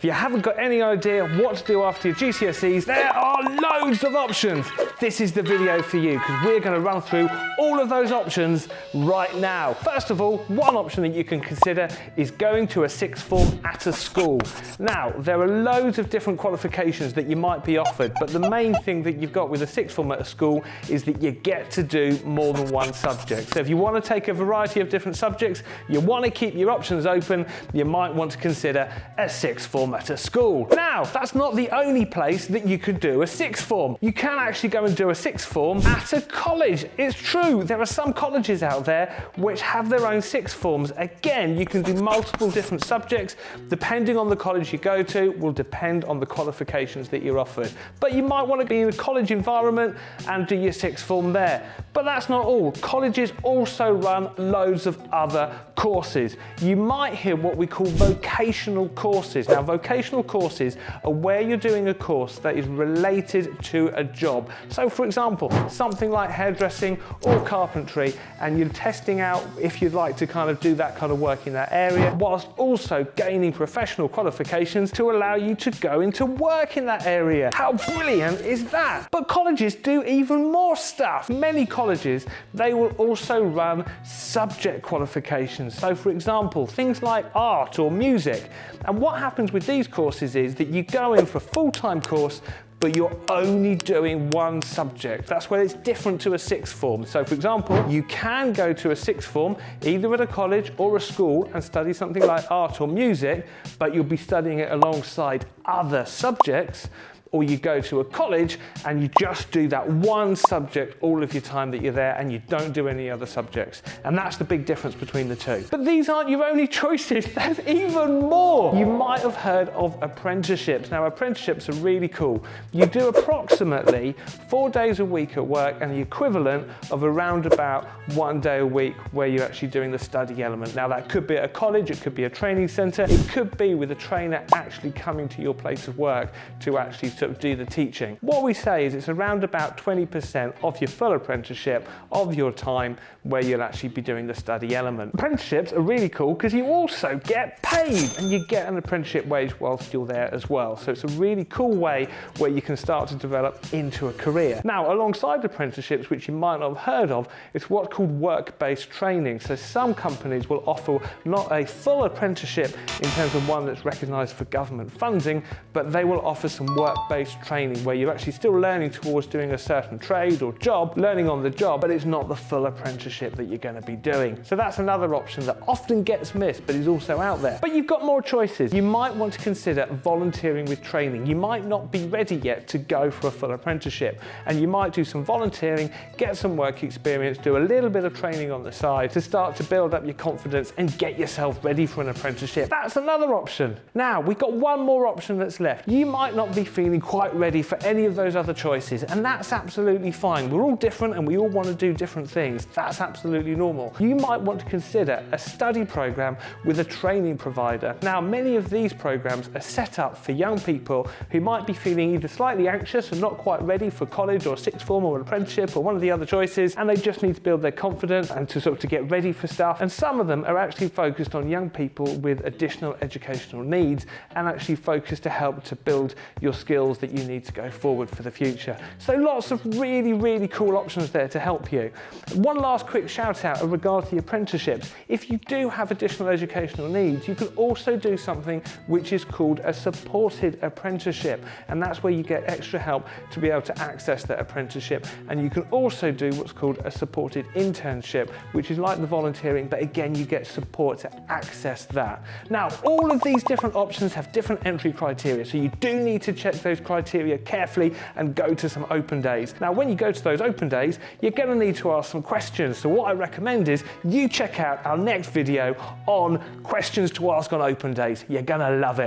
If you haven't got any idea what to do after your GCSEs, there are loads of options. This is the video for you because we're going to run through all of those options right now. First of all, one option that you can consider is going to a sixth form at a school. Now, there are loads of different qualifications that you might be offered, but the main thing that you've got with a sixth form at a school is that you get to do more than one subject. So if you want to take a variety of different subjects, you want to keep your options open, you might want to consider a sixth form at a school. Now, that's not the only place that you could do a sixth form. You can actually go and do a sixth form at a college. It's true, there are some colleges out there which have their own sixth forms. Again, you can do multiple different subjects. Depending on the college you go to, will depend on the qualifications that you're offered. But you might want to be in a college environment and do your sixth form there. But that's not all. Colleges also run loads of other courses. You might hear what we call vocational courses. Now, vocational courses are where you're doing a course that is related to a job. So for example, something like hairdressing or carpentry, and you're testing out if you'd like to kind of do that kind of work in that area, whilst also gaining professional qualifications to allow you to go into work in that area. How brilliant is that? But colleges do even more stuff. Many colleges, they will also run subject qualifications. So for example, things like art or music. And what happens with these courses is that you go in for a full-time course, but you're only doing one subject. That's where it's different to a sixth form. So for example, you can go to a sixth form, either at a college or a school, and study something like art or music, but you'll be studying it alongside other subjects. Or you go to a college and you just do that one subject all of your time that you're there, and you don't do any other subjects. And that's the big difference between the two. But these aren't your only choices. There's even more. You might have heard of apprenticeships. Now, apprenticeships are really cool. You do approximately 4 days a week at work, and the equivalent of around about 1 day a week where you're actually doing the study element. Now, that could be at a college, it could be a training centre, it could be with a trainer actually coming to your place of work to actually sort of do the teaching. What we say is it's around about 20% of your full apprenticeship of your time where you'll actually be doing the study element. Apprenticeships are really cool because you also get paid, and you get an apprenticeship wage whilst you're there as well. So it's a really cool way where you can start to develop into a career. Now, alongside apprenticeships, which you might not have heard of, it's what's called work-based training. So some companies will offer not a full apprenticeship in terms of one that's recognised for government funding, but they will offer some work-based training where you're actually still learning towards doing a certain trade or job, learning on the job, but it's not the full apprenticeship that you're going to be doing. So that's another option that often gets missed, but is also out there. But you've got more choices. You might want to consider volunteering with training. You might not be ready yet to go for a full apprenticeship, and you might do some volunteering, get some work experience, do a little bit of training on the side to start to build up your confidence and get yourself ready for an apprenticeship. That's another option. Now, we've got one more option that's left. You might not be feeling quite ready for any of those other choices, and that's absolutely fine. We're all different and we all want to do different things. That's absolutely normal. You might want to consider a study program with a training provider. Now, many of these programs are set up for young people who might be feeling either slightly anxious and not quite ready for college or sixth form or an apprenticeship or one of the other choices, and they just need to build their confidence and to get ready for stuff. And some of them are actually focused on young people with additional educational needs and actually focused to help to build your skills that you need to go forward for the future. So lots of really, really cool options there to help you. One last quick shout out in regard to the apprenticeships. If you do have additional educational needs, you can also do something which is called a supported apprenticeship, and that's where you get extra help to be able to access that apprenticeship. And you can also do what's called a supported internship, which is like the volunteering, but again, you get support to access that. Now, all of these different options have different entry criteria, so you do need to check those criteria carefully and go to some open days. Now, when you go to those open days, you're going to need to ask some questions. So what I recommend is you check out our next video on questions to ask on open days. You're going to love it.